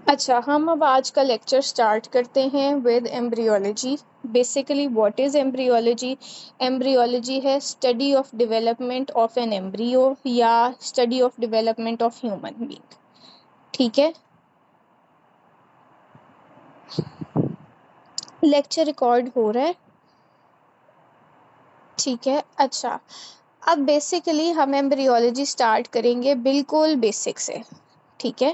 अच्छा, हम अब आज का लेक्चर स्टार्ट करते हैं with embryology. Basically what is embryology? Embryology है study of development of an embryo या study of development of human being. ठीक है, लेक्चर रिकॉर्ड हो रहा है। ठीक है, अच्छा, अब बेसिकली हम एम्ब्रियोलॉजी स्टार्ट करेंगे बिल्कुल बेसिक से। ठीक है,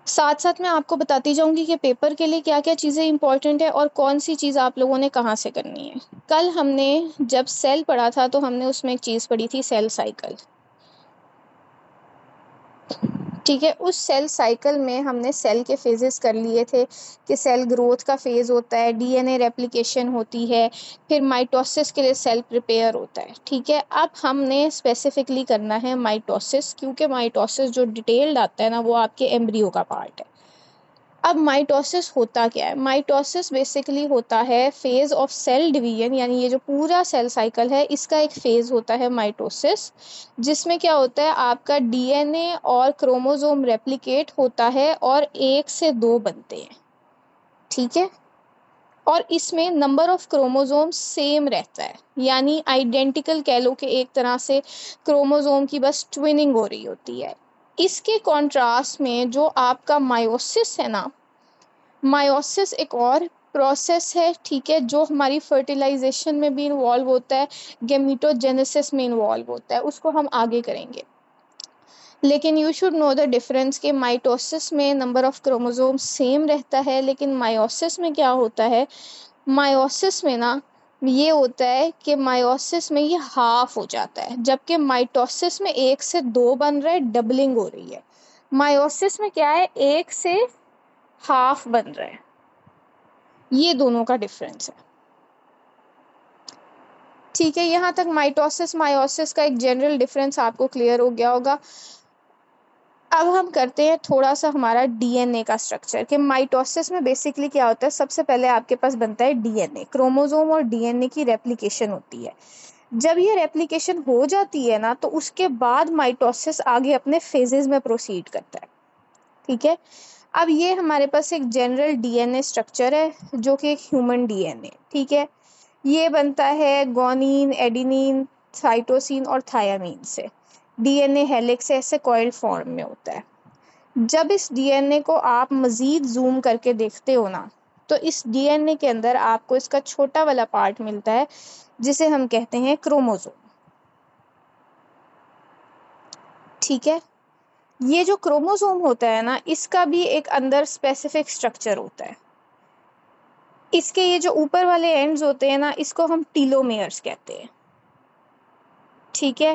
साथ साथ मैं आपको बताती जाऊंगी कि पेपर के लिए क्या क्या चीज़ें इंपॉर्टेंट है और कौन सी चीज़ आप लोगों ने कहाँ से करनी है। कल हमने जब सेल पढ़ा था तो हमने उसमें एक चीज़ पढ़ी थी, सेल साइकिल। ठीक है, उस सेल साइकिल में हमने सेल के फेजेस कर लिए थे कि सेल ग्रोथ का फेज होता है, डीएनए रेप्लिकेशन होती है, फिर माइटोसिस के लिए सेल प्रिपेयर होता है। ठीक है, अब हमने स्पेसिफिकली करना है माइटोसिस, क्योंकि माइटोसिस जो डिटेल्ड आता है ना वो आपके एम्ब्रियो का पार्ट है। अब माइटोसिस होता क्या है? माइटोसिस बेसिकली होता है फेज ऑफ सेल डिवीजन, यानी ये जो पूरा सेल साइकिल है इसका एक फेज होता है माइटोसिस, जिसमें क्या होता है आपका डीएनए और क्रोमोसोम रेप्लिकेट होता है और एक से दो बनते हैं। ठीक है, और इसमें नंबर ऑफ क्रोमोसोम सेम रहता है, यानी आइडेंटिकल कह लो कि एक तरह से क्रोमोसोम की बस ट्विनिंग हो रही होती है। इसके कॉन्ट्रास्ट में जो आपका मायोसिस है ना, मायोसिस एक और प्रोसेस है। ठीक है, जो हमारी फर्टिलाइजेशन में भी इन्वॉल्व होता है, गेमिटोजेनेसिस में इन्वॉल्व होता है, उसको हम आगे करेंगे। लेकिन you should know the difference कि माइटोसिस में नंबर ऑफ क्रोमोसोम सेम रहता है, लेकिन मायोसिस में क्या होता है, मायोसिस में ना ये होता है कि मायोसिस में ये हाफ हो जाता है, जबकि माइटोसिस में एक से दो बन रहा है, डबलिंग हो रही है। मायोसिस में क्या है, एक से हाफ बन रहा है। ये दोनों का डिफरेंस है। ठीक है, यहाँ तक माइटोसिस मायोसिस का एक जनरल डिफरेंस आपको क्लियर हो गया होगा। अब हम करते हैं थोड़ा सा हमारा डीएनए का स्ट्रक्चर कि माइटोसिस में बेसिकली क्या होता है। सबसे पहले आपके पास बनता है डीएनए, क्रोमोसोम और डीएनए की रेप्लिकेशन होती है। जब ये रेप्लिकेशन हो जाती है ना तो उसके बाद माइटोसिस आगे अपने फेजेस में प्रोसीड करता है। ठीक है, अब ये हमारे पास एक जनरल डीएनए स्ट्रक्चर है जो कि एक ह्यूमन डीएनए। ठीक है, ये बनता है गोनिन, एडिनिन, साइटोसिन और थायामीन से। डीएनए हेलिक्स ऐसे कॉइल फॉर्म में होता है। जब इस डीएनए को आप मज़ीद जूम करके देखते हो ना तो इस डीएनए के अंदर आपको इसका छोटा वाला पार्ट मिलता है जिसे हम कहते हैं क्रोमोसोम। ठीक है, ये जो क्रोमोसोम होता है ना इसका भी एक अंदर स्पेसिफिक स्ट्रक्चर होता है। इसके ये जो ऊपर वाले एंड्स होते हैं ना इसको हम टीलोमेयर्स कहते हैं। ठीक है,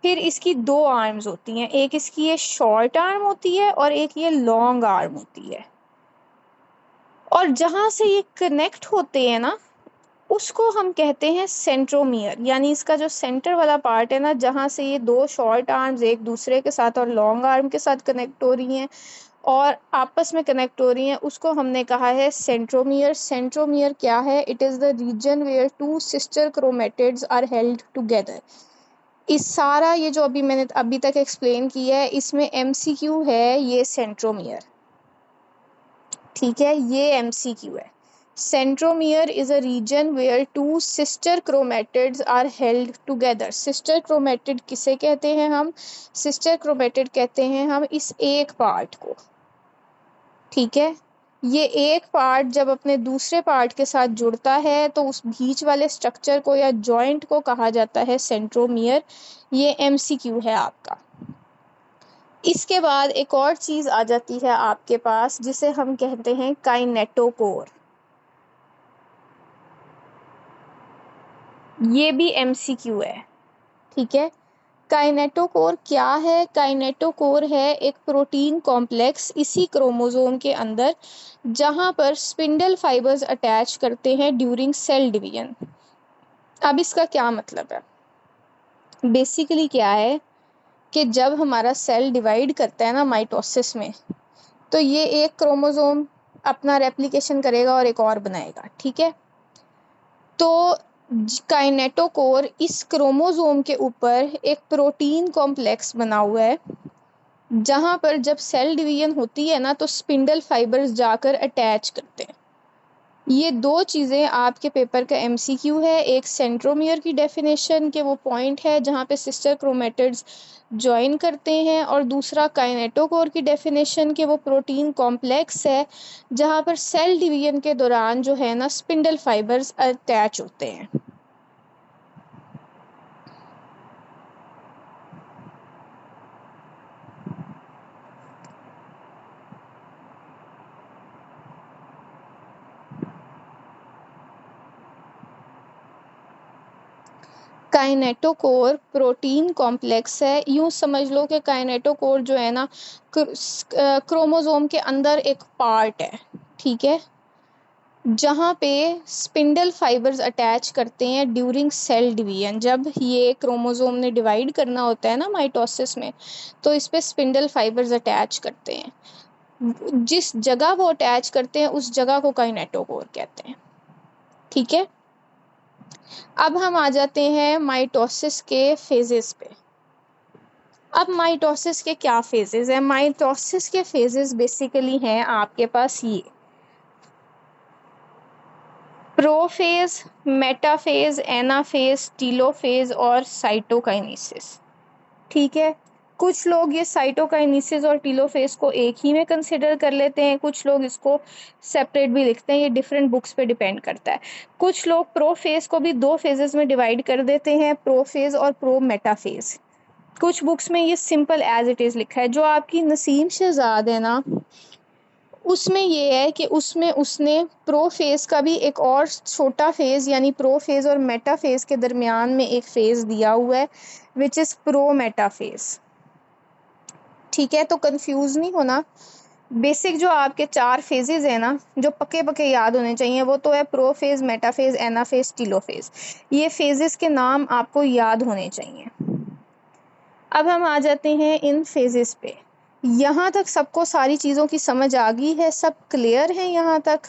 फिर इसकी दो आर्म्स होती हैं, एक इसकी ये शॉर्ट आर्म होती है और एक ये लॉन्ग आर्म होती है। और जहाँ से ये कनेक्ट होते हैं ना उसको हम कहते हैं सेंट्रोमियर, यानी इसका जो सेंटर वाला पार्ट है ना जहाँ से ये दो शॉर्ट आर्म्स एक दूसरे के साथ और लॉन्ग आर्म के साथ कनेक्ट हो रही हैं और आपस में कनेक्ट हो रही हैं, उसको हमने कहा है सेंट्रोमियर। सेंट्रोमियर क्या है? It is the region where two sister chromatids are held together. इस सारा ये जो अभी मैंने अभी तक एक्सप्लेन किया है इसमें एमसीक्यू है ये सेंट्रोमियर। ठीक है, ये एमसीक्यू है। Centromere is a region where two sister chromatids are held together. Sister chromatid किसे कहते हैं हम? सिस्टर क्रोमेटिड कहते हैं हम इस एक पार्ट को। ठीक है, ये एक पार्ट जब अपने दूसरे पार्ट के साथ जुड़ता है तो उस बीच वाले स्ट्रक्चर को या जॉइंट को कहा जाता है सेंट्रोमियर। ये एमसीक्यू है आपका। इसके बाद एक और चीज़ आ जाती है आपके पास जिसे हम कहते हैं काइनेटोकोर। ये भी एमसीक्यू है। ठीक है, काइनेटोकोर क्या है? काइनेटोकोर है एक प्रोटीन कॉम्प्लेक्स इसी क्रोमोसोम के अंदर जहाँ पर स्पिंडल फाइबर्स अटैच करते हैं ड्यूरिंग सेल डिवीजन। अब इसका क्या मतलब है? बेसिकली क्या है कि जब हमारा सेल डिवाइड करता है ना माइटोसिस में तो ये एक क्रोमोसोम अपना रेप्लिकेशन करेगा और एक और बनाएगा। ठीक है, तो काइनेटोकोर इस क्रोमोसोम के ऊपर एक प्रोटीन कॉम्प्लेक्स बना हुआ है जहाँ पर जब सेल डिवीजन होती है ना तो स्पिंडल फाइबर्स जाकर अटैच करते हैं। ये दो चीज़ें आपके पेपर का एमसीक्यू है। एक सेंट्रोमियर की डेफिनेशन के वो पॉइंट है जहाँ पे सिस्टर क्रोमेटिड्स ज्वाइन करते हैं, और दूसरा काइनेटोकोर की डेफिनेशन के वो प्रोटीन कॉम्प्लेक्स है जहाँ पर सेल डिवीजन के दौरान जो है ना स्पिंडल फाइबर्स अटैच होते हैं। काइनेटोकोर प्रोटीन कॉम्प्लेक्स है। यूँ समझ लो कि काइनेटोकोर जो है ना क्रोमोसोम के अंदर एक पार्ट है, ठीक है, जहाँ पे स्पिंडल फाइबर्स अटैच करते हैं ड्यूरिंग सेल डिवीजन। जब ये क्रोमोसोम ने डिवाइड करना होता है ना माइटोसिस में, तो इस पे स्पिंडल फाइबर्स अटैच करते हैं। जिस जगह वो अटैच करते हैं उस जगह को काइनेटोकोर कहते हैं, ठीक है। अब हम आ जाते हैं माइटोसिस के फेजेस पे। अब माइटोसिस के क्या फेजेस हैं? माइटोसिस के फेजेस बेसिकली हैं आपके पास ये प्रोफेज, मेटाफेज, एनाफेज, टीलोफेज और साइटोकाइनेसिस, ठीक है। कुछ लोग ये साइटोकाइनेसिस और टीलोफेज को एक ही में कंसिडर कर लेते हैं, कुछ लोग इसको सेपरेट भी लिखते हैं, ये डिफरेंट बुक्स पे डिपेंड करता है। कुछ लोग प्रोफेज को भी दो फेजेस में डिवाइड कर देते हैं, प्रोफेज और प्रो मेटाफेज। कुछ बुक्स में ये सिंपल एज इट इज़ लिखा है। जो आपकी नसीम शहजाद है ना, उसमें ये है कि उसमें उसने प्रो फेज का भी एक और छोटा फेज यानी प्रो फेज और मेटा फेज के दरमियान में एक फेज दिया हुआ है which is pro Meta phase, ठीक है। तो कंफ्यूज नहीं होना। बेसिक जो आपके चार फेजेस है ना जो पक्के पक्के याद होने चाहिए वो तो है प्रो फेज, मेटा फेज, एना फेज, टीलो फेज। ये फेजेस के नाम आपको याद होने चाहिए। अब हम आ जाते हैं इन फेजेस पे। यहाँ तक सबको सारी चीज़ों की समझ आ गई है? सब क्लियर है यहाँ तक?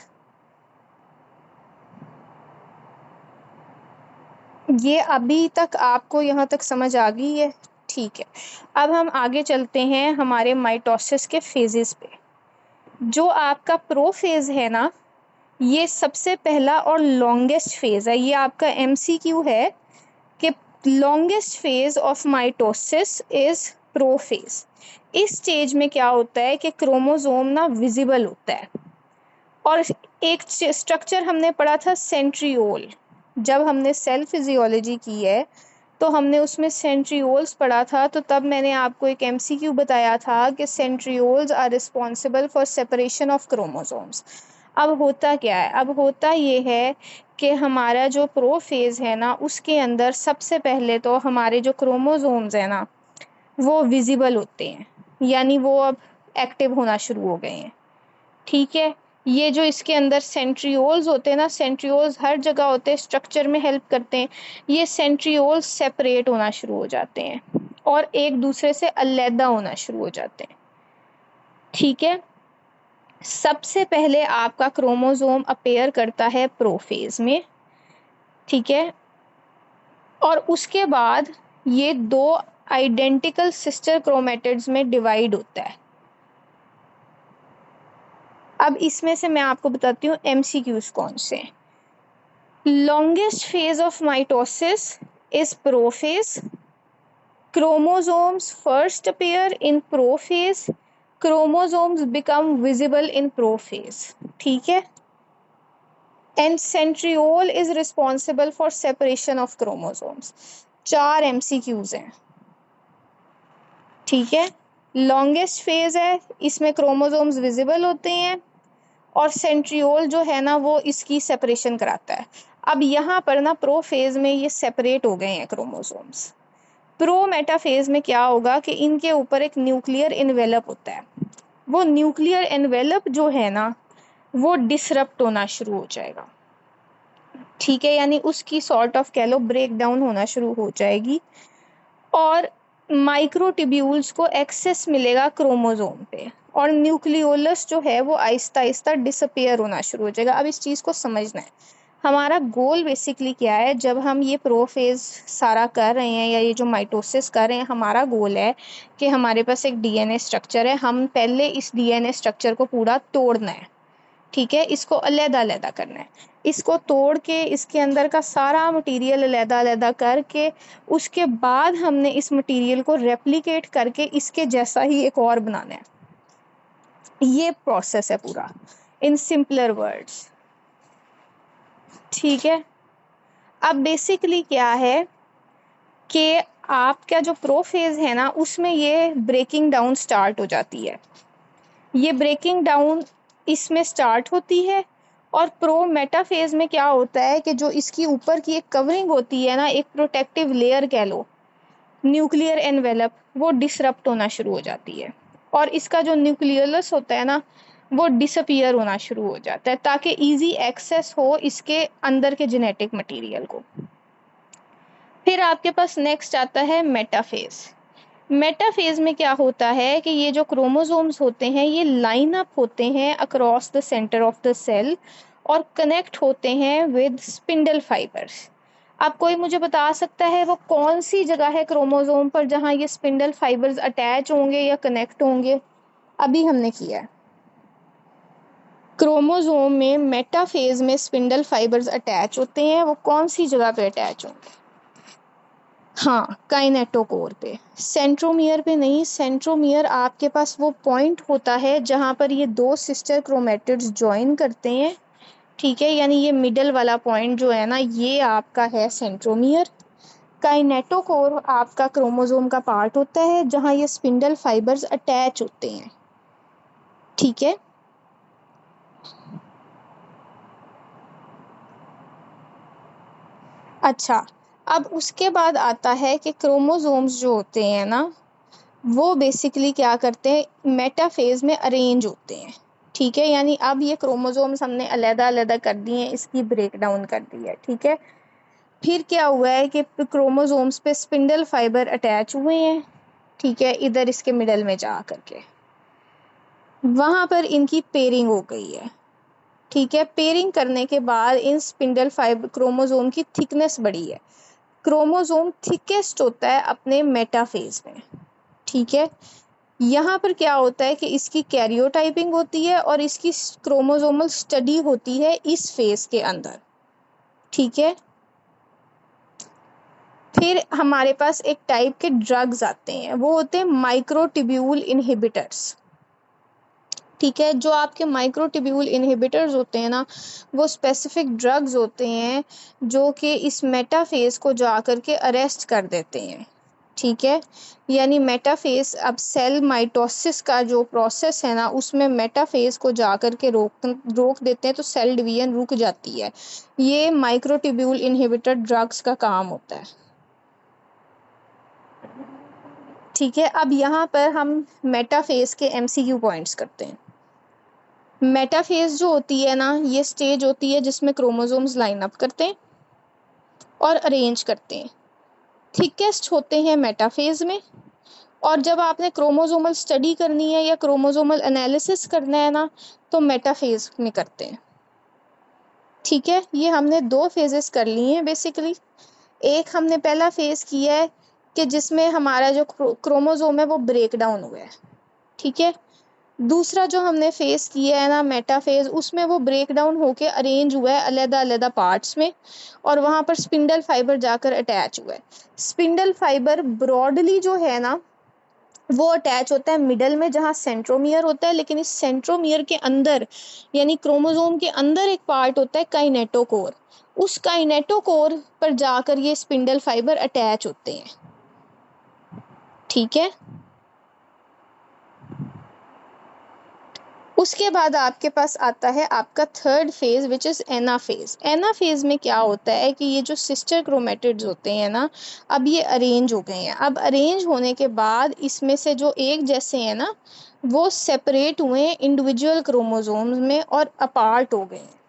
ये अभी तक आपको यहाँ तक समझ आ गई है? ठीक है। अब हम आगे चलते हैं हमारे माइटोसिस के फेजेस पे। जो आपका प्रो फेज है ना, ये सबसे पहला और लॉन्गेस्ट फेज है। ये आपका एमसीक्यू है कि longest phase of mitosis is prophase. इस स्टेज में क्या होता है कि क्रोमोसोम ना विजिबल होता है, और एक स्ट्रक्चर हमने पढ़ा था सेंट्रियोल। जब हमने सेल फिजियोलॉजी की है तो हमने उसमें सेंट्रियोल्स पढ़ा था, तो तब मैंने आपको एक एमसीक्यू बताया था कि centrioles are responsible for separation of chromosomes. अब होता क्या है? अब होता ये है कि हमारा जो प्रोफेज है ना उसके अंदर सबसे पहले तो हमारे जो क्रोमोसोम्स हैं ना वो विजिबल होते हैं, यानी वो अब एक्टिव होना शुरू हो गए हैं, ठीक है। ये जो इसके अंदर सेंट्रियोल्स होते हैं ना, सेंट्रियोल्स हर जगह होते हैं, स्ट्रक्चर में हेल्प करते हैं। ये सेंट्रियोल्स सेपरेट होना शुरू हो जाते हैं और एक दूसरे से अलग होना शुरू हो जाते हैं, ठीक है। सबसे पहले आपका क्रोमोसोम अपेयर करता है प्रोफेज में, ठीक है, और उसके बाद ये दो आइडेंटिकल सिस्टर क्रोमेटिड्स में डिवाइड होता है। अब इसमें से मैं आपको बताती हूँ एमसीक्यूज कौन से। Longest phase of mitosis is prophase. Chromosomes first appear in prophase. Chromosomes become visible in prophase, ठीक है। And centriole is responsible for separation of chromosomes. 4 MCQs हैं, ठीक है। लॉन्गेस्ट फेज है, इसमें क्रोमोसोम्स विजिबल होते हैं, और सेंट्रियोल जो है ना वो इसकी सेपरेशन कराता है। अब यहाँ पर ना प्रो फेज में ये सेपरेट हो गए हैं क्रोमोसोम्स। प्रो मेटाफेज में क्या होगा कि इनके ऊपर एक न्यूक्लियर एनवेलप होता है। वो न्यूक्लियर एनवेलप जो है ना वो डिसरप्ट होना शुरू हो जाएगा, ठीक है, यानी उसकी सॉर्ट ऑफ कह लो ब्रेक डाउन होना शुरू हो जाएगी, और माइक्रोट्यूब्यूल्स को एक्सेस मिलेगा क्रोमोसोम पे, और न्यूक्लियोलस जो है वो आहिस्ता आहिस्ता डिसअपियर होना शुरू हो जाएगा। अब इस चीज़ को समझना है। हमारा गोल बेसिकली क्या है, जब हम ये प्रोफेज सारा कर रहे हैं या ये जो माइटोसिस कर रहे हैं, हमारा गोल है कि हमारे पास एक डीएनए स्ट्रक्चर है, हम पहले इस डीएनए स्ट्रक्चर को पूरा तोड़ना है। ठीक है, इसको अलग-अलग करना है। इसको तोड़ के इसके अंदर का सारा मटेरियल अलग-अलग करके उसके बाद हमने इस मटेरियल को रेप्लिकेट करके इसके जैसा ही एक और बनाना है। ये प्रोसेस है पूरा, इन सिंपलर वर्ड्स। ठीक है, अब बेसिकली क्या है कि आपका जो प्रोफेज है ना, उसमें ये ब्रेकिंग डाउन स्टार्ट हो जाती है। ये ब्रेकिंग डाउन इसमें स्टार्ट होती है। और प्रो मेटाफेज में क्या होता है कि जो इसकी ऊपर की एक कवरिंग होती है ना, एक प्रोटेक्टिव लेयर कह लो, न्यूक्लियर एनवेलप, वो डिसरप्ट होना शुरू हो जाती है और इसका जो न्यूक्लियस होता है ना, वो डिसअपियर होना शुरू हो जाता है ताकि इजी एक्सेस हो इसके अंदर के जेनेटिक मटेरियल को। फिर आपके पास नेक्स्ट आता है मेटाफेज। मेटाफेज में क्या होता है कि ये जो क्रोमोसोम्स होते हैं ये लाइन अप होते हैं across the centre of the cell और कनेक्ट होते हैं विद स्पिंडल फाइबर्स। अब कोई मुझे बता सकता है वो कौन सी जगह है क्रोमोसोम पर जहाँ ये स्पिंडल फाइबर्स अटैच होंगे या कनेक्ट होंगे? अभी हमने किया है, क्रोमोसोम में मेटाफेज में स्पिंडल फाइबर्स अटैच होते हैं, वो कौन सी जगह पे अटैच होंगे? हाँ, काइनेटोकोर पे, सेंट्रोमियर पे नहीं। सेंट्रोमियर आपके पास वो पॉइंट होता है जहाँ पर ये दो सिस्टर क्रोमेटिड्स ज्वाइन करते हैं। ठीक है, यानी ये मिडल वाला पॉइंट जो है ना, ये आपका है सेंट्रोमियर। काइनेटोकोर आपका क्रोमोसोम का पार्ट होता है जहाँ ये स्पिंडल फाइबर्स अटैच होते हैं। ठीक है, अच्छा, अब उसके बाद आता है कि क्रोमोसोम्स जो होते हैं ना, वो बेसिकली क्या करते हैं, मेटाफेज में अरेंज होते हैं। ठीक है, यानी अब ये क्रोमोसोम्स हमने अलग-अलग कर दिए हैं, इसकी ब्रेक डाउन कर दी है। ठीक है, फिर क्या हुआ है कि क्रोमोसोम्स पे स्पिंडल फाइबर अटैच हुए हैं। ठीक है, इधर इसके मिडल में जा करके वहाँ पर इनकी पेयरिंग हो गई है। ठीक है, पेयरिंग करने के बाद इन स्पिंडल फाइबर क्रोमोसोम की थिकनेस बढ़ी है। क्रोमोसोम थिकेस्ट होता है अपने मेटाफेज में। ठीक है, यहाँ पर क्या होता है कि इसकी कैरियोटाइपिंग होती है और इसकी क्रोमोसोमल स्टडी होती है इस फेज के अंदर। ठीक है, फिर हमारे पास एक टाइप के ड्रग्स आते हैं, वो होते हैं माइक्रोट्यूब्यूल इनहिबिटर्स। ठीक है, जो आपके माइक्रोट्यूब्यूल इनहिबिटर्स होते हैं ना, वो स्पेसिफिक ड्रग्स होते हैं जो कि इस मेटाफेज को जा कर के अरेस्ट कर देते हैं। ठीक है, यानी मेटाफेज, अब सेल माइटोसिस का जो प्रोसेस है ना, उसमें मेटाफेज को जा कर के रोक देते हैं तो सेल डिवीजन रुक जाती है। ये माइक्रोट्यूब्यूल इनहिबिटर ड्रग्स का काम होता है। ठीक है, अब यहाँ पर हम मेटाफेज के एमसीक्यू पॉइंट्स करते हैं। मेटाफेज जो होती है ना, ये स्टेज होती है जिसमें क्रोमोसोम्स लाइन अप करते हैं और अरेंज करते हैं। थिकेस्ट होते हैं मेटाफेज में। और जब आपने क्रोमोसोमल स्टडी करनी है या क्रोमोसोमल एनालिसिस करना है ना, तो मेटाफेज में करते हैं। ठीक है, ये हमने दो फेजेस कर लिए हैं बेसिकली। एक हमने पहला फेज किया है कि जिसमें हमारा जो क्रोमोसोम है वो ब्रेक डाउन हुआ है। ठीक है, दूसरा जो हमने फेस किया है ना मेटाफेज, उसमें वो ब्रेक डाउन होके अरेंज हुआ है अलग-अलग पार्ट्स में और वहाँ पर स्पिंडल फाइबर जाकर अटैच हुआ है। स्पिंडल फाइबर ब्रॉडली जो है ना, वो अटैच होता है मिडल में जहाँ सेंट्रोमियर होता है, लेकिन इस सेंट्रोमियर के अंदर यानी क्रोमोसोम के अंदर एक पार्ट होता है काइनेटोकोर। उस काइनेटोकोर पर जाकर ये स्पिंडल फाइबर अटैच होते हैं। ठीक है, उसके बाद आपके पास आता है आपका third phase which is anaphase. Anaphase में क्या होता है कि ये जो सिस्टर क्रोमेटिड्स होते हैं ना, अब ये अरेंज हो गए हैं। अब अरेंज होने के बाद इसमें से जो एक जैसे हैं ना, वो सेपरेट हुए हैं इंडिविजुअल क्रोमोसोम्स में और अपार्ट हो गए हैं।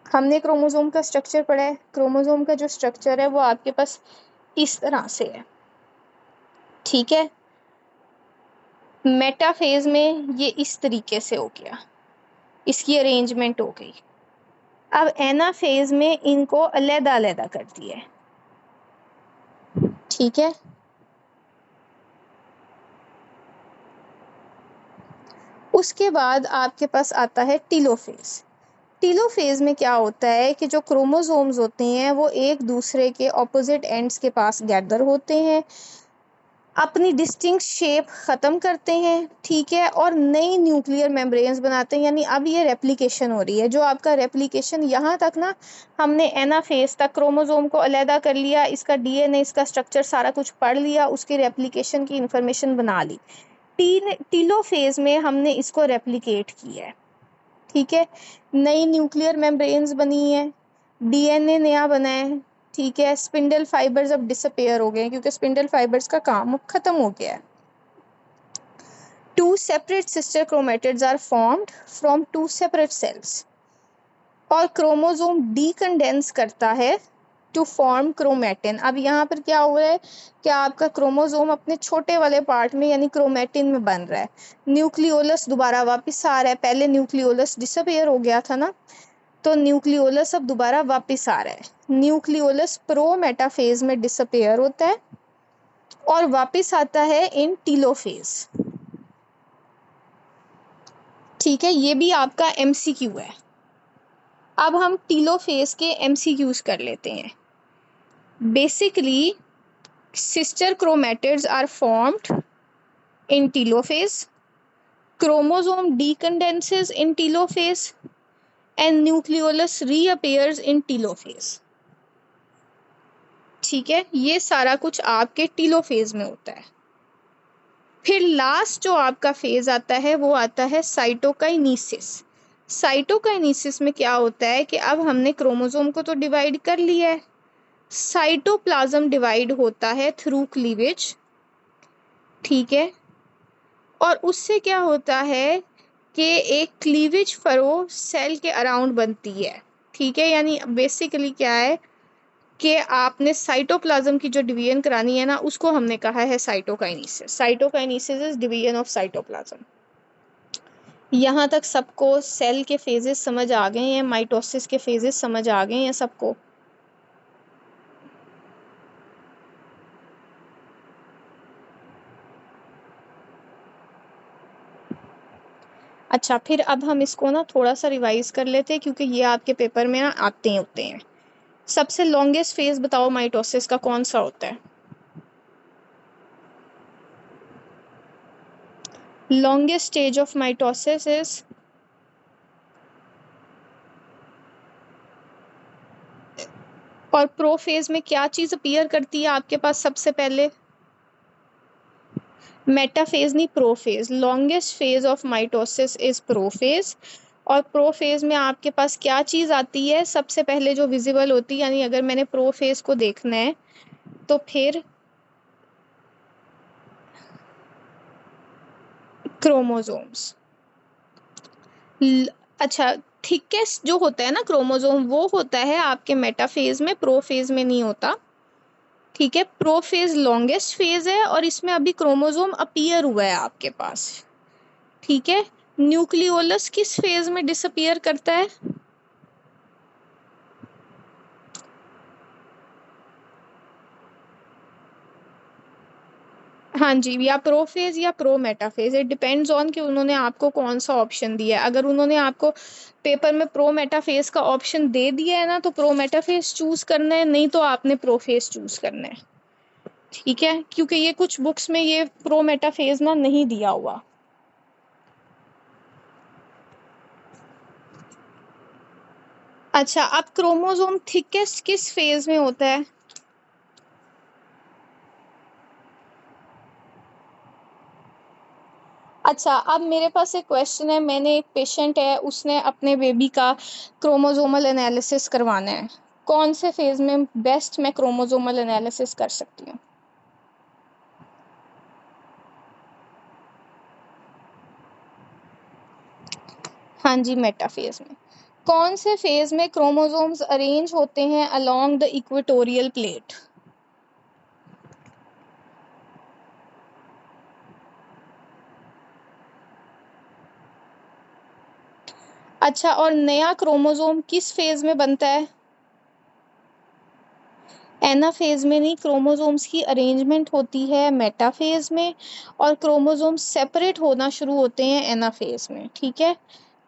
हमने क्रोमोसोम का स्ट्रक्चर पढ़ा है। क्रोमोसोम का जो स्ट्रक्चर है वो आपके पास इस तरह से है। ठीक है, मेटाफेज में ये इस तरीके से हो गया, इसकी अरेंजमेंट हो गई। अब एनाफेज में इनको अलग अलग करती है, ठीक है। उसके बाद आपके पास आता है टीलोफेज। टीलोफेज में क्या होता है कि जो क्रोमोसोम्स होते हैं वो एक दूसरे के ऑपोजिट एंड्स के पास गैदर होते हैं, अपनी डिस्टिंक्ट शेप ख़त्म करते हैं, ठीक है, और नई न्यूक्लियर मेम्ब्रेन्स बनाते हैं। यानी अब ये रेप्लिकेशन हो रही है। जो आपका रेप्लिकेशन यहाँ तक ना, हमने एनाफेज तक क्रोमोसोम को अलहदा कर लिया, इसका डीएनए, इसका स्ट्रक्चर सारा कुछ पढ़ लिया, उसके रेप्लिकेशन की इंफॉर्मेशन बना ली। टीलोफेज में हमने इसको रेप्लिकेट किया है, ठीक है, नई न्यूक्लियर मेम्ब्रेन्स बनी है, डीएनए नया बना है, ठीक है। स्पिंडल फाइबर्स अब डिसअपेयर हो गए हैं क्योंकि स्पिंडल फाइबर्स का काम अब खत्म हो गया है। Two separate sister chromatids are formed from two separate cells, और क्रोमोसोम डीकंडेंस करता है टू फॉर्म क्रोमेटिन। अब यहाँ पर क्या हो रहा है कि आपका क्रोमोसोम अपने छोटे वाले पार्ट में यानी क्रोमेटिन में बन रहा है, न्यूक्लियोलस दोबारा वापस आ रहा है। पहले न्यूक्लियोलस डिसअपेयर हो गया था ना, तो न्यूक्लियोलस अब दोबारा वापस आ रहा है। न्यूक्लियोलस प्रो मेटाफेज में डिसअपेयर होता है और वापस आता है इन टीलोफेज, ठीक है। ये भी आपका एमसीक्यू है। अब हम टीलोफेज के एमसीक्यूज कर लेते हैं। Basically sister chromatids are formed in telophase, chromosome decondenses in telophase, and nucleolus reappears in telophase, ठीक है। ये सारा कुछ आपके टीलोफेज में होता है। फिर लास्ट जो आपका फेज आता है वो आता है साइटोकाइनेसिस। साइटोकाइनेसिस में क्या होता है कि अब हमने क्रोमोसोम को तो डिवाइड कर लिया है, साइटोप्लाज्म डिवाइड होता है थ्रू क्लीवेज, ठीक है। और उससे क्या होता है कि एक क्लीवेज फरो सेल के अराउंड बनती है, ठीक है। यानी बेसिकली क्या है कि आपने साइटोप्लाज्म की जो डिवीजन करानी है ना, उसको हमने कहा है cytokinesis. Cytokinesis is division of cytoplasm. यहाँ तक सबको सेल के फेजेस समझ आ गए हैं, माइटोसिस के फेजेस समझ आ गए हैं सबको। अच्छा, फिर अब हम इसको ना थोड़ा सा रिवाइज कर लेते हैं क्योंकि ये आपके पेपर में ना आते होते हैं। सबसे लॉन्गेस्ट फेज बताओ माइटोसिस का कौन सा होता है? Longest stage of mitosis is, और प्रोफेज में क्या चीज़ अपीयर करती है आपके पास सबसे पहले? मेटाफेज नहीं, prophase. Longest phase of mitosis is prophase. और प्रोफेज में आपके पास क्या चीज़ आती है सबसे पहले जो विजिबल होती है? यानी अगर मैंने प्रोफेज को देखना है तो फिर क्रोमोसोम्स। अच्छा, थिकेस्ट जो होता है ना क्रोमोसोम, वो होता है आपके मेटाफेज में, प्रोफेज में नहीं होता, ठीक है। प्रोफेज लॉन्गेस्ट फेज है और इसमें अभी क्रोमोसोम अपीयर हुआ है आपके पास, ठीक है। न्यूक्लियोलस किस फेज में डिसअपीयर करता है? हाँ जी, या प्रोफेज या pro metaphase, it depends on कि उन्होंने आपको कौन सा ऑप्शन दिया है। अगर उन्होंने आपको पेपर में प्रो मेटाफेज का ऑप्शन दे दिया है ना, तो प्रो मेटाफेज चूज करना है, नहीं तो आपने प्रोफेज चूज करना है, ठीक है। क्योंकि ये कुछ बुक्स में ये प्रो मेटाफेज ना नहीं दिया हुआ। अच्छा, अब क्रोमोसोम थिकेस्ट किस फेज में होता है? अच्छा, अब मेरे पास एक क्वेश्चन है। मैंने एक पेशेंट है, उसने अपने बेबी का क्रोमोसोमल एनालिसिस करवाना है। कौन से फेज में बेस्ट मैं क्रोमोसोमल एनालिसिस कर सकती हूँ? हाँ जी, मेटाफेज में। कौन से फेज में क्रोमोसोम्स अरेंज होते हैं अलोंग द इक्वेटोरियल प्लेट? अच्छा, और नया क्रोमोसोम किस फेज में बनता है? एनाफेज में नहीं, क्रोमोसोम्स की अरेंजमेंट होती है मेटाफेज में, और क्रोमोसोम सेपरेट होना शुरू होते हैं एनाफेज में, ठीक है।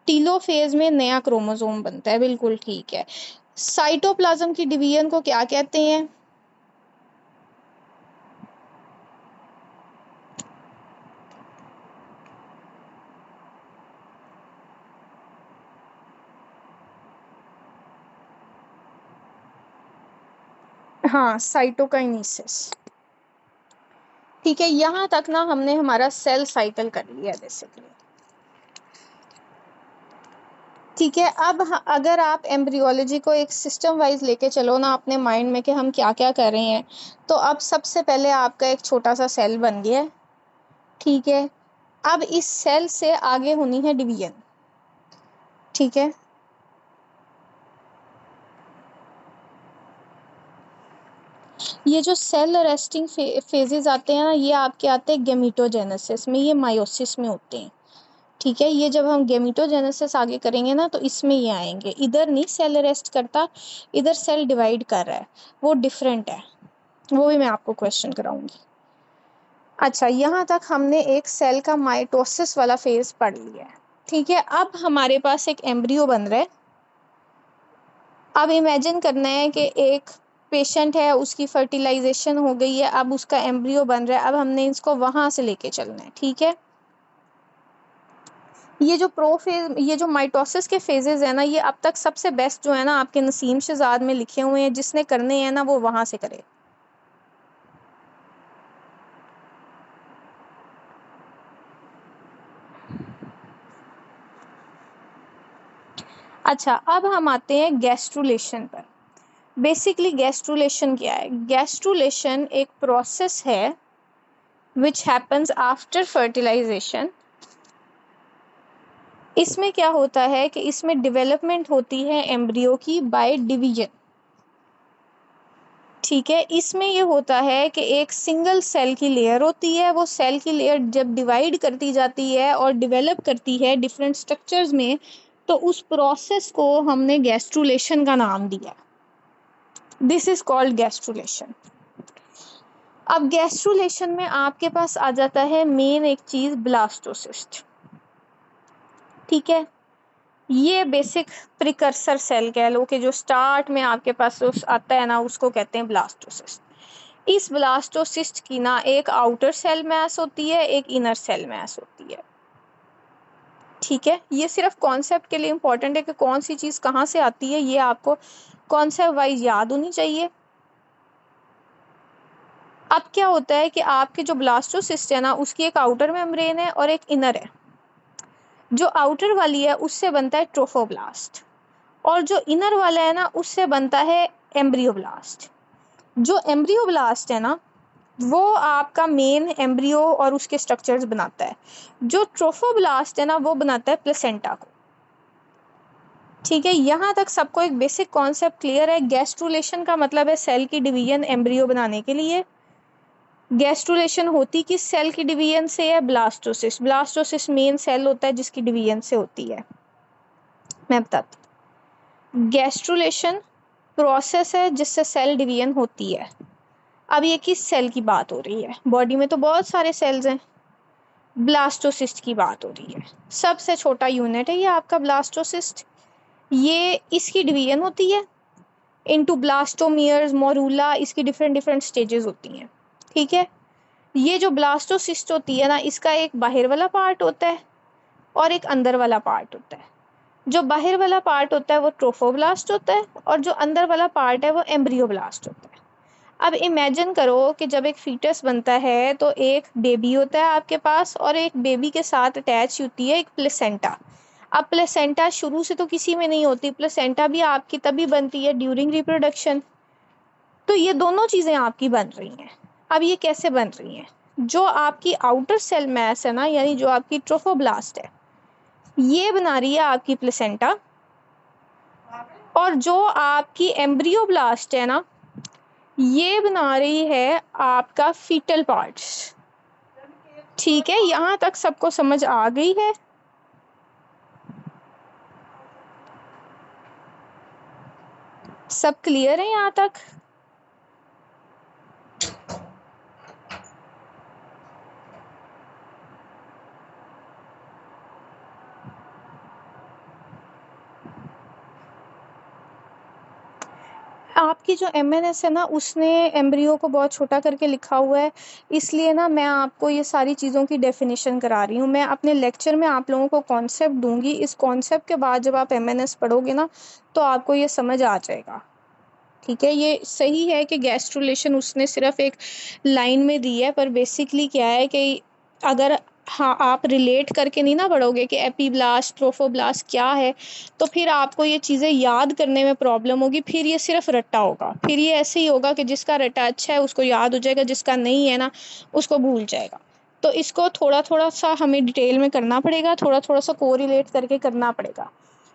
टीलोफेज में नया क्रोमोसोम बनता है, बिल्कुल ठीक है। साइटोप्लाज्म की डिवीजन को क्या कहते हैं? हाँ, साइटोकाइनेसिस। ठीक है, यहाँ तक ना हमने हमारा सेल साइकिल कर लिया बेसिकली। ठीक है, अब अगर आप एम्ब्रियोलॉजी को एक सिस्टम वाइज लेके चलो ना अपने माइंड में कि हम क्या क्या कर रहे हैं, तो अब सबसे पहले आपका एक छोटा सा सेल बन गया है, ठीक है। अब इस सेल से आगे होनी है डिवीजन, ठीक है। ये जो सेल अरेस्टिंग फेजेस आते हैं ना, ये आपके आते हैं गेमिटोजेनेसिस में, ये मायोसिस में होते हैं, ठीक है। ये जब हम गेमिटोजेनेसिस आगे करेंगे ना तो इसमें ये आएंगे। इधर नहीं सेल अरेस्ट करता, इधर सेल डिवाइड कर रहा है, वो डिफरेंट है, वो भी मैं आपको क्वेश्चन कराऊंगी। अच्छा, यहाँ तक हमने एक सेल का माइटोसिस वाला फेज पढ़ लिया है, ठीक है। अब हमारे पास एक एम्ब्रियो बन रहा है। अब इमेजिन करना है कि एक पेशेंट है, उसकी फर्टिलाइजेशन हो गई है, अब उसका एम्ब्रियो बन रहा है, अब हमने इसको वहां से लेके चलना है, ठीक है। ये जो प्रोफेज, ये जो माइटोसिस के फेजेस है ना, ये अब तक सबसे बेस्ट जो है ना आपके नसीम शहजाद में लिखे हुए हैं, जिसने करने हैं ना वो वहां से करे। अच्छा, अब हम आते हैं गैस्ट्रुलेशन पर। बेसिकली गैस्ट्रुलेशन क्या है? गैस्ट्रुलेशन एक प्रोसेस है विच हैपन्स आफ्टर फर्टिलाइजेशन। इसमें क्या होता है कि इसमें डेवलपमेंट होती है एम्ब्रियो की बाय डिवीजन, ठीक है। इसमें ये होता है कि एक सिंगल सेल की लेयर होती है, वो सेल की लेयर जब डिवाइड करती जाती है और डेवलप करती है डिफरेंट स्ट्रक्चर्स में, तो उस प्रोसेस को हमने गैस्ट्रुलेशन का नाम दिया। This is called gastrulation. अब गैस्ट्रुलेशन में आपके पास आ जाता है मेन एक चीज, ब्लास्टोसिस्ट, ठीक है। ये बेसिक प्रिकर्सर सेल कह लो कि जो स्टार्ट में आपके पास आता है ना, उसको कहते हैं ब्लास्टोसिस्ट। इस ब्लास्टोसिस्ट की ना एक आउटर सेल मैस होती है, एक इनर सेल मैस होती है, ठीक है। ये सिर्फ कॉन्सेप्ट के लिए इंपॉर्टेंट है कि कौन सी चीज कहाँ से आती है, ये आपको कॉन्सेप्ट वाइज याद होनी चाहिए। अब क्या होता है कि आपके जो ब्लास्टोसिस्ट है ना, उसकी एक आउटर मेम्ब्रेन है और एक इनर है। जो आउटर वाली है उससे बनता है ट्रोफोब्लास्ट, और जो इनर वाला है ना उससे बनता है एम्ब्रियोब्लास्ट। जो एम्ब्रियोब्लास्ट है ना, वो आपका मेन एम्ब्रियो और उसके स्ट्रक्चर्स बनाता है। जो ट्रोफोब्लास्ट है ना, वो बनाता है प्लेसेंटा को, ठीक है। यहाँ तक सबको एक बेसिक कॉन्सेप्ट क्लियर है। गैस्ट्रुलेशन का मतलब है सेल की डिवीजन एम्ब्रियो बनाने के लिए। गैस्ट्रुलेशन होती किस सेल की डिवीजन से है? ब्लास्टोसिस्ट। ब्लास्टोसिस्ट मेन सेल होता है जिसकी डिवीजन से होती है। मैं बताती हूँ, गैस्ट्रुलेशन प्रोसेस है जिससे सेल डिवीजन होती है। अब ये किस सेल की बात हो रही है? बॉडी में तो बहुत सारे सेल्स हैं, ब्लास्टोसिस्ट की बात हो रही है। सबसे छोटा यूनिट है ये आपका ब्लास्टोसिस्ट। ये इसकी डिवीजन होती है इनटू ब्लास्टोमियर्स, मोरूला, इसकी डिफरेंट डिफरेंट स्टेजेस होती हैं, ठीक है। ये जो ब्लास्टोसिस्ट होती है ना, इसका एक बाहर वाला पार्ट होता है और एक अंदर वाला पार्ट होता है। जो बाहर वाला पार्ट होता है वो ट्रोफोब्लास्ट होता है, और जो अंदर वाला पार्ट है वो एम्ब्रियोब्लास्ट होता है। अब इमेजिन करो कि जब एक फीटस बनता है तो एक बेबी होता है आपके पास, और एक बेबी के साथ अटैच होती है एक प्लेसेंटा। अब प्लेसेंटा शुरू से तो किसी में नहीं होती, प्लेसेंटा भी आपकी तभी बनती है ड्यूरिंग रिप्रोडक्शन। तो ये दोनों चीज़ें आपकी बन रही हैं। अब ये कैसे बन रही हैं? जो आपकी आउटर सेल मैस है ना, यानी जो आपकी ट्रोफोब्लास्ट है, ये बना रही है आपकी प्लेसेंटा, और जो आपकी एम्ब्रियोब्लास्ट है ना, ये बना रही है आपका फीटल पार्ट्स, ठीक है। यहाँ तक सबको समझ आ गई है? सब क्लियर है यहाँ तक? आपकी जो एमएनएस है ना, उसने एम्ब्रियो को बहुत छोटा करके लिखा हुआ है, इसलिए ना मैं आपको ये सारी चीज़ों की डेफिनेशन करा रही हूँ। मैं अपने लेक्चर में आप लोगों को कॉन्सेप्ट दूंगी, इस कॉन्सेप्ट के बाद जब आप एमएनएस पढ़ोगे ना तो आपको ये समझ आ जाएगा। ठीक है, ये सही है कि गैस्ट्रुलेशन उसने सिर्फ एक लाइन में दी है, पर बेसिकली क्या है कि अगर हाँ आप रिलेट करके नहीं ना पढ़ोगे कि एपीब्लास्ट ट्रोफोब्लास्ट क्या है, तो फिर आपको ये चीज़ें याद करने में प्रॉब्लम होगी, फिर ये सिर्फ रट्टा होगा। फिर ये ऐसे ही होगा कि जिसका रट्टा अच्छा है उसको याद हो जाएगा, जिसका नहीं है ना उसको भूल जाएगा। तो इसको थोड़ा थोड़ा सा हमें डिटेल में करना पड़ेगा, थोड़ा थोड़ा सा कोरिलेट करके करना पड़ेगा।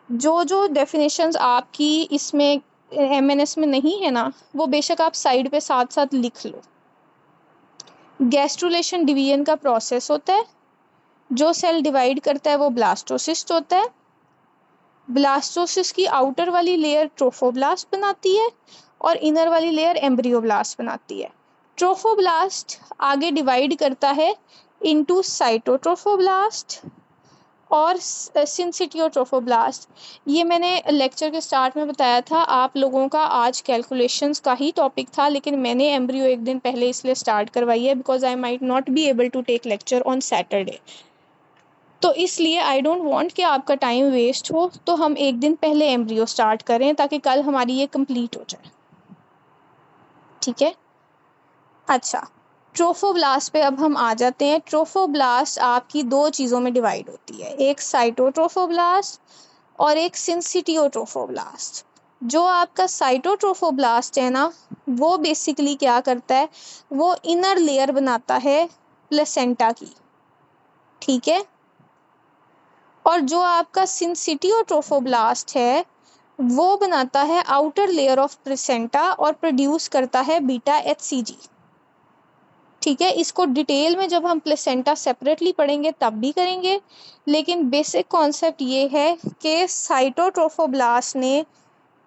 जो जो डेफिनेशंस आपकी इसमें एमएनएस में नहीं है ना, वो बेशक आप साइड पे साथ साथ लिख लो। गैस्ट्रुलेशन डिवीजन का प्रोसेस होता है, जो सेल डिवाइड करता है वो ब्लास्टोसिस्ट होता है। ब्लास्टोसिस्ट की आउटर वाली लेयर ट्रोफोब्लास्ट बनाती है और इनर वाली लेयर एम्ब्रियोब्लास्ट बनाती है। ट्रोफोब्लास्ट आगे डिवाइड करता है इनटू साइटोट्रोफोब्लास्ट और सिंसिटियोट्रोफोब्लास्ट। ये मैंने लेक्चर के स्टार्ट में बताया था, आप लोगों का आज कैलकुलेशंस का ही टॉपिक था, लेकिन मैंने एम्ब्रियो एक दिन पहले इसलिए स्टार्ट करवाई है because I might not be able to take lecture on Saturday. तो इसलिए आई डोंट वांट कि आपका टाइम वेस्ट हो, तो हम एक दिन पहले एम्ब्रियो स्टार्ट करें ताकि कल हमारी ये कंप्लीट हो जाए। ठीक है, अच्छा ट्रोफोब्लास्ट पे अब हम आ जाते हैं। ट्रोफोब्लास्ट आपकी दो चीज़ों में डिवाइड होती है, एक साइटोट्रोफोब्लास्ट और एक सिंसिटियोट्रोफोब्लास्ट। जो आपका साइटोट्रोफोब्लास्ट है ना, वो बेसिकली क्या करता है, वो इनर लेयर बनाता है प्लेसेंटा की। ठीक है, और जो आपका सिंसिटियोट्रोफोब्लास्ट है वो बनाता है आउटर लेयर ऑफ प्लेसेंटा और प्रोड्यूस करता है बीटा एचसीजी। ठीक है, इसको डिटेल में जब हम प्लेसेंटा सेपरेटली पढ़ेंगे तब भी करेंगे, लेकिन बेसिक कॉन्सेप्ट ये है कि साइटोट्रोफोब्लास्ट ने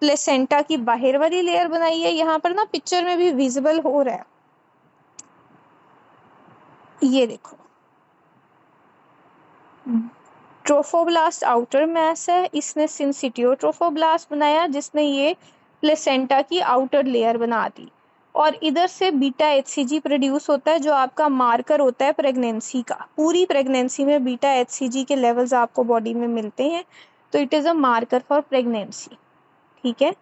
प्लेसेंटा की बाहर वाली लेयर बनाई है। यहाँ पर ना पिक्चर में भी विजिबल हो रहा है, ये देखो ट्रोफोब्लास्ट आउटर मैस है, इसने सिंसिटियोट्रोफोब्लास्ट बनाया जिसने ये प्लेसेंटा की आउटर लेयर बना दी। और इधर से बीटा एचसीजी प्रोड्यूस होता है जो आपका मार्कर होता है प्रेगनेंसी का। पूरी प्रेगनेंसी में बीटा एचसीजी के लेवल्स आपको बॉडी में मिलते हैं, तो it is a marker for pregnancy. ठीक है,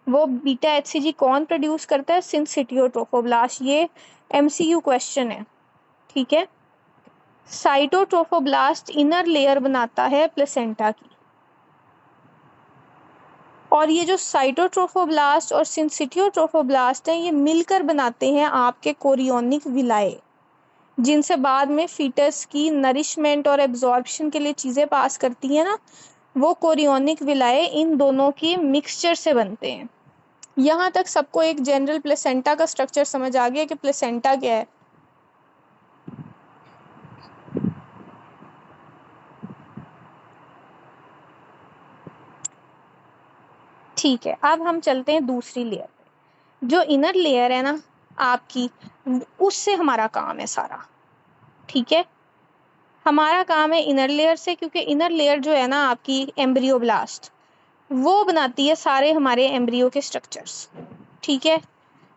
वो बीटा एचसीजी कौन प्रोड्यूस करता है, सिंसिटियोट्रोफोब्लास्ट। ये एमसीक्यू क्वेश्चन है। ठीक है, साइटोट्रोफोब्लास्ट इनर लेयर बनाता है प्लेसेंटा की, और ये जो साइटोट्रोफोब्लास्ट और सिंसिटियोट्रोफोब्लास्ट हैं ये मिलकर बनाते हैं आपके कोरियोनिक विलाए, जिनसे बाद में फीटस की नरिशमेंट और एब्जॉर्प्शन के लिए चीज़ें पास करती हैं ना, वो कोरियोनिक विलाए इन दोनों की मिक्सचर से बनते हैं। यहाँ तक सबको एक जनरल प्लेसेंटा का स्ट्रक्चर समझ आ गया कि प्लेसेंटा क्या है। ठीक है, अब हम चलते हैं दूसरी लेयर पे। जो इनर लेयर है ना आपकी, उससे हमारा काम है सारा। ठीक है, हमारा काम है इनर लेयर से, क्योंकि इनर लेयर जो है ना आपकी एम्ब्रियोब्लास्ट, वो बनाती है सारे हमारे एम्ब्रियो के स्ट्रक्चर्स। ठीक है,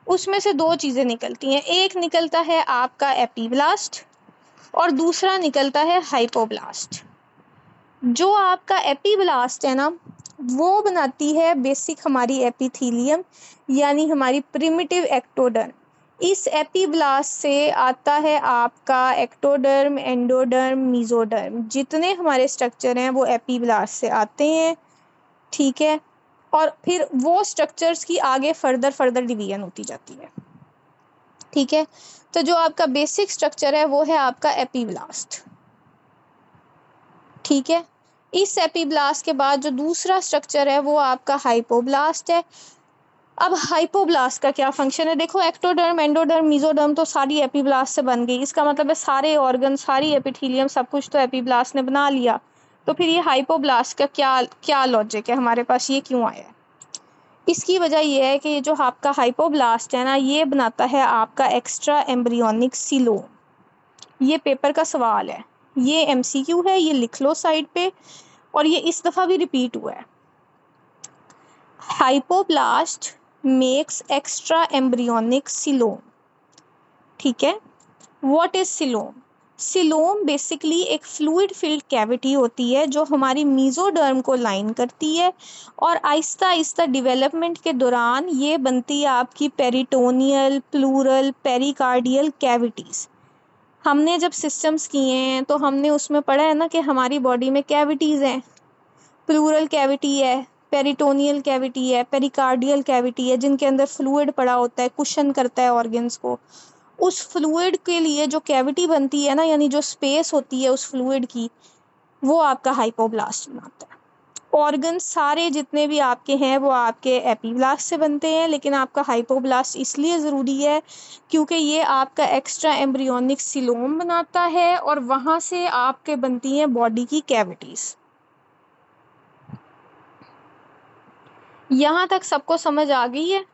उसमें से दो चीज़ें निकलती हैं, एक निकलता है आपका एपीब्लास्ट और दूसरा निकलता है हाइपोब्लास्ट। जो आपका एपीब्लास्ट है ना, वो बनाती है बेसिक हमारी एपिथीलियम, यानी हमारी प्रिमिटिव एक्टोडर्म। इस एपीब्लास्ट से आता है आपका एक्टोडर्म, एंडोडर्म, मीजोडर्म। जितने हमारे स्ट्रक्चर हैं वो एपीब्लास्ट से आते हैं। ठीक है, और फिर वो स्ट्रक्चर्स की आगे फर्दर डिवीजन होती जाती है। ठीक है, तो जो आपका बेसिक स्ट्रक्चर है वो है आपका एपीब्लास्ट। ठीक है, इस एपीब्लास्ट के बाद जो दूसरा स्ट्रक्चर है वो आपका हाइपोब्लास्ट है। अब हाइपोब्लास्ट का क्या फंक्शन है, देखो एक्टोडर्म, एंडोडर्म, मीजोडर्म तो सारी एपीब्लास्ट से बन गई, इसका मतलब है सारे ऑर्गन, सारी एपिथीलियम, सब कुछ तो एपीब्लास्ट ने बना लिया। तो फिर ये हाइपोब्लास्ट का क्या क्या लॉजिक है, हमारे पास ये क्यों आया है? इसकी वजह ये है कि ये जो आपका हाइपोब्लास्ट है ना, ये बनाता है आपका एक्स्ट्रा एम्ब्रियोनिक सिलोम। ये पेपर का सवाल है, ये एमसीक्यू है, ये लिख लो साइड पे, और ये इस दफ़ा भी रिपीट हुआ है। Hypoblast makes extra embryonic coelom. ठीक है, what is coelom? Coelom basically एक फ्लूइड फिल्ड कैविटी होती है जो हमारी मीजोडर्म को लाइन करती है, और आहिस्ता आहिस्ता डेवलपमेंट के दौरान ये बनती है आपकी पेरिटोनियल, प्लूरल, पेरिकार्डियल कैविटीज़। हमने जब सिस्टम्स किए हैं तो हमने उसमें पढ़ा है ना कि हमारी बॉडी में कैविटीज़ हैं। प्लूरल कैविटी है, पेरिटोनियल कैविटी है, पेरिकार्डियल कैविटी है, जिनके अंदर फ्लूइड पड़ा होता है, कुशन करता है ऑर्गन्स को। उस फ्लूइड के लिए जो कैविटी बनती है ना, यानी जो स्पेस होती है उस फ्लूइड की, वो आपका हाइपोब्लास्ट बनाता है। ऑर्गन सारे जितने भी आपके हैं वो आपके एपीब्लास्ट से बनते हैं, लेकिन आपका हाइपोब्लास्ट इसलिए ज़रूरी है क्योंकि ये आपका एक्स्ट्रा एम्ब्रियोनिक सिलोम बनाता है और वहाँ से आपके बनती हैं बॉडी की कैविटीज़। यहाँ तक सबको समझ आ गई है?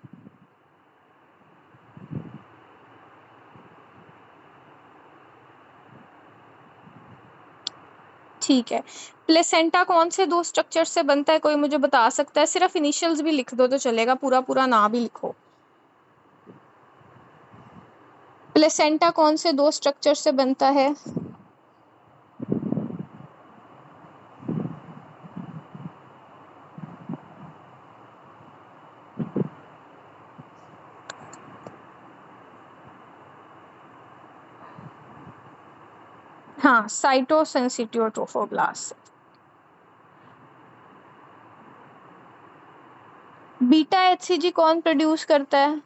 ठीक है। प्लेसेंटा कौन से दो स्ट्रक्चर से बनता है, कोई मुझे बता सकता है? सिर्फ इनिशियल्स भी लिख दो तो चलेगा, पूरा पूरा ना भी लिखो। प्लेसेंटा कौन से दो स्ट्रक्चर से बनता है? हाँ, साइटोसेंसिटिव ट्रोफोब्लास्ट। बीटा एचसीजी कौन प्रोड्यूस करता है?